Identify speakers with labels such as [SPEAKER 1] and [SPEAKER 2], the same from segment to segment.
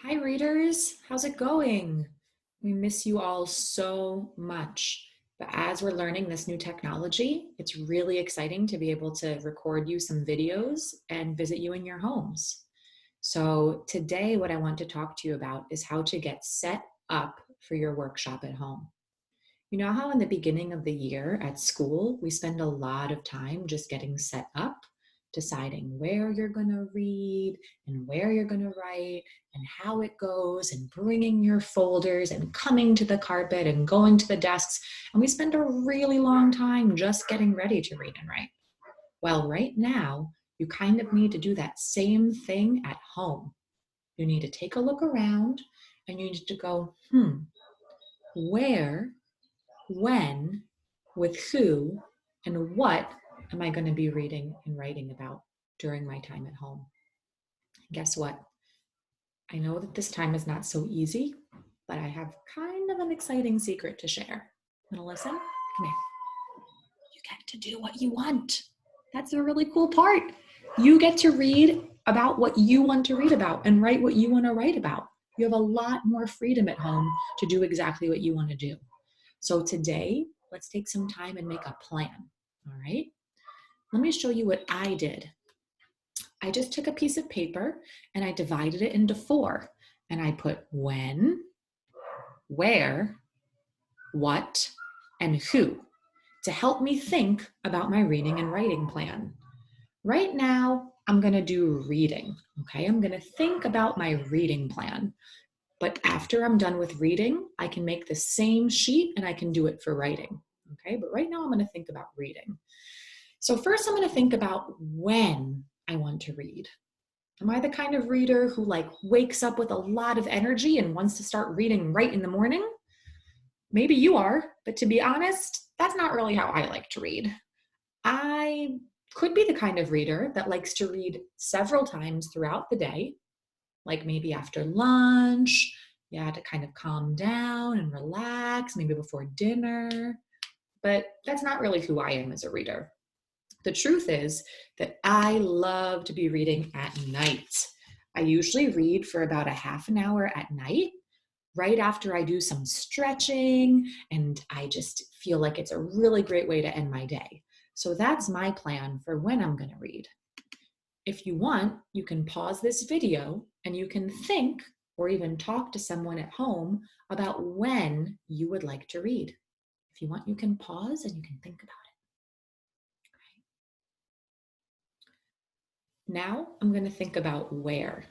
[SPEAKER 1] Hi, readers. How's it going? We miss you all so much. But as we're learning this new technology, it's really exciting to be able to record you some videos and visit you in your homes. So, today, what I want to talk to you about is how to get set up for your workshop at home. You know how in the beginning of the year at school, we spend a lot of time just getting set up, deciding where you're going to read and where you're going to write and how it goes, and bringing your folders and coming to the carpet and going to the desks. And we spend a really long time just getting ready to read and write. Well, right now, you kind of need to do that same thing at home. You need to take a look around and you need to go, where, when, with who, and what am I going to be reading and writing about during my time at home? Guess what? I know that this time is not so easy, but I have kind of an exciting secret to share. Want to listen? Come here. You get to do what you want. That's a really cool part. You get to read about what you want to read about and write what you want to write about. You have a lot more freedom at home to do exactly what you want to do. So today, let's take some time and make a plan. All right? Let me show you what I did. I just took a piece of paper and I divided it into four. And I put when, where, what, and who to help me think about my reading and writing plan. Right now, I'm going to do reading. Okay, I'm going to think about my reading plan. But after I'm done with reading, I can make the same sheet and I can do it for writing. Okay, but right now I'm going to think about reading. So first I'm going to think about when I want to read. Am I the kind of reader who wakes up with a lot of energy and wants to start reading right in the morning? Maybe you are, but to be honest, that's not really how I like to read. I could be the kind of reader that likes to read several times throughout the day, like maybe after lunch, yeah, to kind of calm down and relax, maybe before dinner. But that's not really who I am as a reader. The truth is that I love to be reading at night. I usually read for about a half an hour at night, right after I do some stretching, and I just feel like it's a really great way to end my day. So that's my plan for when I'm going to read. If you want, you can pause this video and you can think or even talk to someone at home about when you would like to read. If you want, you can pause and you can think about it. Now I'm going to think about where.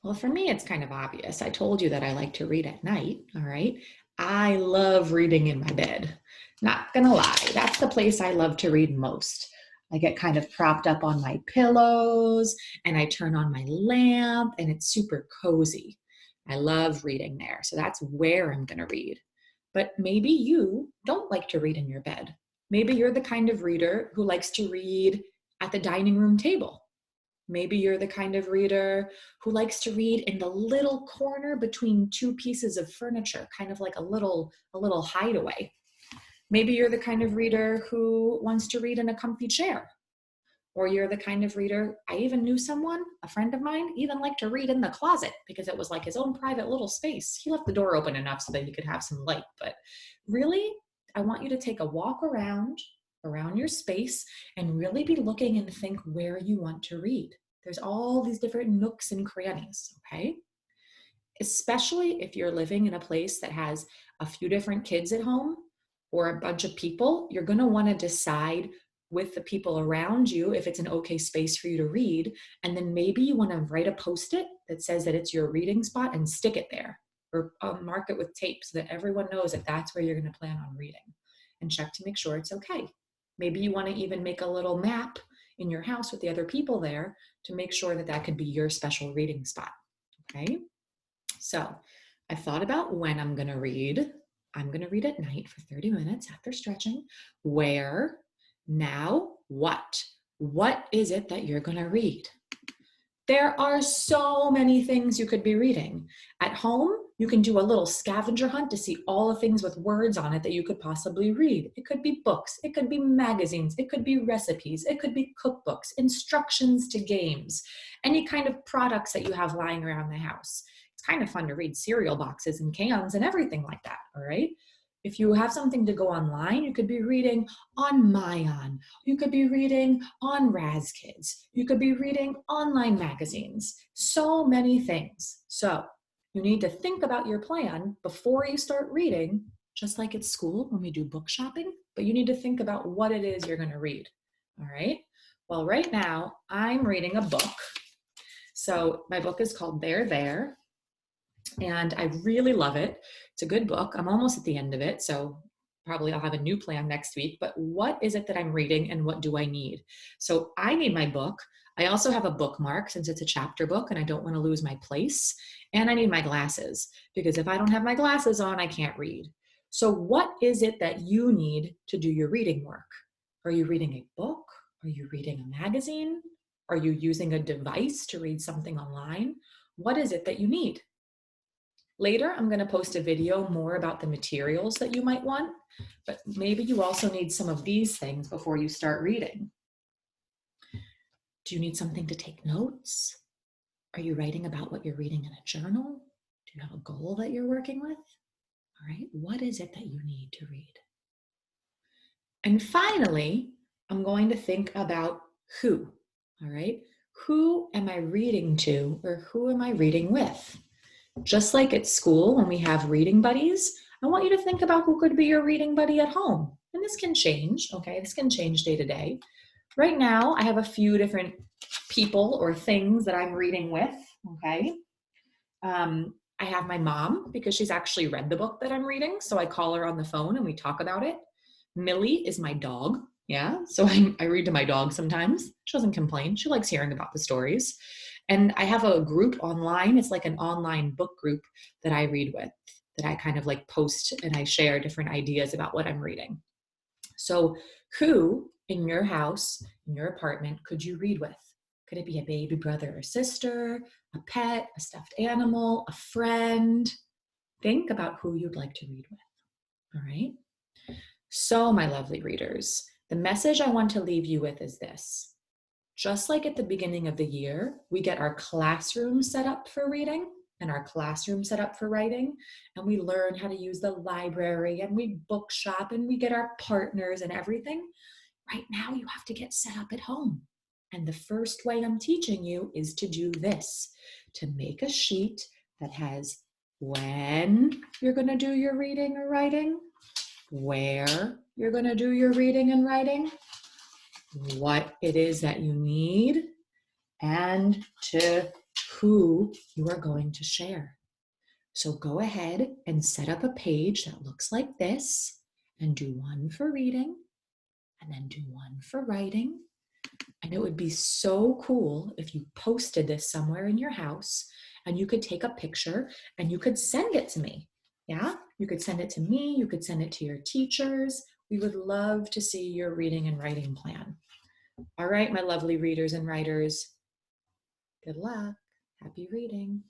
[SPEAKER 1] Well, for me, it's kind of obvious. I told you that I like to read at night, all right? I love reading in my bed. Not gonna lie, that's the place I love to read most. I get kind of propped up on my pillows and I turn on my lamp and it's super cozy. I love reading there. So that's where I'm gonna read. But maybe you don't like to read in your bed. Maybe you're the kind of reader who likes to read at the dining room table. Maybe you're the kind of reader who likes to read in the little corner between two pieces of furniture, kind of like a little hideaway. Maybe you're the kind of reader who wants to read in a comfy chair. Or you're the kind of reader, I even knew someone, a friend of mine, even liked to read in the closet because it was like his own private little space. He left the door open enough so that he could have some light. But really, I want you to take a walk around your space and really be looking and think where you want to read. There's all these different nooks and crannies, okay? Especially if you're living in a place that has a few different kids at home or a bunch of people, you're going to want to decide with the people around you if it's an okay space for you to read. And then maybe you want to write a post-it that says that it's your reading spot and stick it there, or mark it with tape so that everyone knows that that's where you're going to plan on reading, and check to make sure it's okay. Maybe you want to even make a little map in your house with the other people there to make sure that that could be your special reading spot. Okay. So I thought about when I'm going to read. I'm going to read at night for 30 minutes after stretching. Where? Now, what? What is it that you're going to read? There are so many things you could be reading. At home, you can do a little scavenger hunt to see all the things with words on it that you could possibly read. It could be books, it could be magazines, it could be recipes, it could be cookbooks, instructions to games, any kind of products that you have lying around the house. It's kind of fun to read cereal boxes and cans and everything like that, all right? If you have something to go online, you could be reading on Mayan. You could be reading on RazKids. You could be reading online magazines. So many things. So you need to think about your plan before you start reading, just like at school when we do book shopping, but you need to think about what it is you're going to read. All right? Well, right now I'm reading a book. So my book is called There, There, and I really love it. It's a good book. I'm almost at the end of it, so probably I'll have a new plan next week. But what is it that I'm reading and what do I need? So I need my book. I also have a bookmark since it's a chapter book and I don't want to lose my place. And I need my glasses because if I don't have my glasses on, I can't read. So what is it that you need to do your reading work? Are you reading a book? Are you reading a magazine? Are you using a device to read something online? What is it that you need? Later, I'm going to post a video more about the materials that you might want, but maybe you also need some of these things before you start reading. Do you need something to take notes? Are you writing about what you're reading in a journal? Do you have a goal that you're working with? All right, what is it that you need to read? And finally, I'm going to think about who, all right? Who am I reading to or who am I reading with? Just like at school when we have reading buddies, I want you to think about who could be your reading buddy at home. And this can change, okay? This can change day to day. Right now, I have a few different people or things that I'm reading with, okay? I have my mom because she's actually read the book that I'm reading. So I call her on the phone and we talk about it. Millie is my dog. Yeah. So I read to my dog sometimes. She doesn't complain. She likes hearing about the stories. And I have a group online. It's like an online book group that I read with, that I kind of like post and I share different ideas about what I'm reading. So who in your house, in your apartment, could you read with? Could it be a baby brother or sister, a pet, a stuffed animal, a friend? Think about who you'd like to read with. All right. So, my lovely readers, the message I want to leave you with is this. Just like at the beginning of the year, we get our classroom set up for reading and our classroom set up for writing, and we learn how to use the library and we book shop and we get our partners and everything. Right now, you have to get set up at home. And the first way I'm teaching you is to do this, to make a sheet that has when you're going to do your reading or writing, where you're going to do your reading and writing, what it is that you need, and to who you are going to share. So go ahead and set up a page that looks like this and do one for reading and then do one for writing. And it would be so cool if you posted this somewhere in your house and you could take a picture and you could send it to me. Yeah, you could send it to me. You could send it to your teachers. We would love to see your reading and writing plan. All right, my lovely readers and writers, good luck. Happy reading.